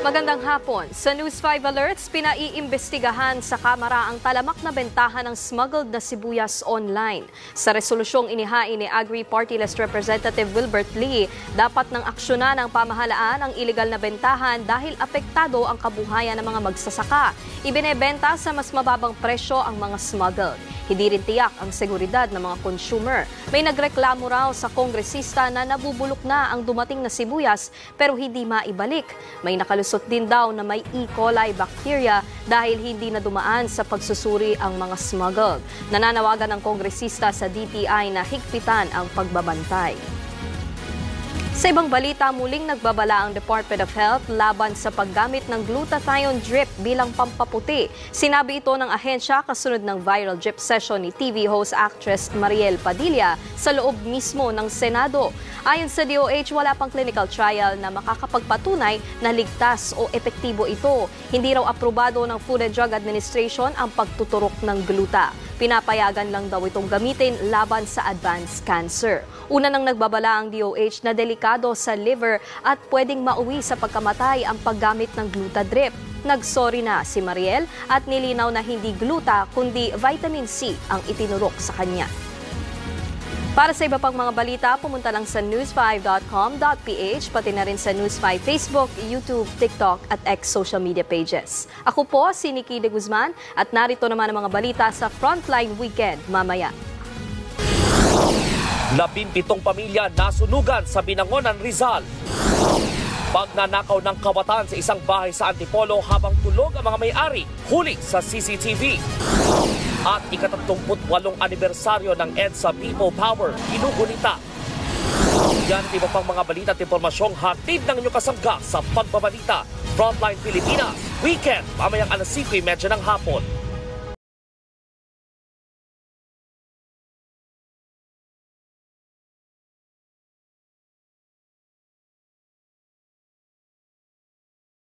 Magandang hapon. Sa News 5 Alerts, pinaiimbestigahan sa Kamara ang talamak na bentahan ng smuggled na sibuyas online. Sa resolusyong inihain ni Agri Party List Representative Wilbert Lee, dapat nang aksyonan ng pamahalaan ang iligal na bentahan dahil apektado ang kabuhayan ng mga magsasaka. Ibinebenta sa mas mababang presyo ang mga smuggled. Hindi rin tiyak ang seguridad ng mga consumer. May nagreklamo raw sa kongresista na nabubulok na ang dumating na sibuyas pero hindi maibalik. May nakalusot din daw na may E. coli bacteria dahil hindi na dumaan sa pagsusuri ang mga smuggled. Nananawagan ng kongresista sa DTI na higpitan ang pagbabantay. Sa ibang balita, muling nagbabala ang Department of Health laban sa paggamit ng glutathione drip bilang pampaputi. Sinabi ito ng ahensya kasunod ng viral drip session ni TV host actress Mariel Padilla sa loob mismo ng Senado. Ayon sa DOH, wala pang clinical trial na makakapagpatunay na ligtas o epektibo ito. Hindi raw aprobado ng Food and Drug Administration ang pagtuturok ng gluta. Pinapayagan lang daw itong gamitin laban sa advanced cancer. Una nang nagbabala ang DOH na delikado sa liver at pwedeng mauwi sa pagkamatay ang paggamit ng gluta drip. Nagsorry na si Mariel at nilinaw na hindi gluta kundi vitamin C ang itinurok sa kanya. Para sa iba pang mga balita, pumunta lang sa news5.com.ph, pati na rin sa News5 Facebook, YouTube, TikTok at X social media pages. Ako po si Nikki De Guzman at narito naman ang mga balita sa Frontline Weekend mamaya. 17 pamilya nasunugan sa Binangonan, Rizal. Pagnanakaw ng kawatan sa isang bahay sa Antipolo habang tulog ang mga may-ari, huli sa CCTV. At ika-38 anibersaryo ng EDSA People Power, ginugunita. Yan at iba pang mga balita at impormasyong hatid ng inyong kasangga sa Pagbabalita. Frontline Pilipinas, Weekend, mamayang 5:30 ng hapon.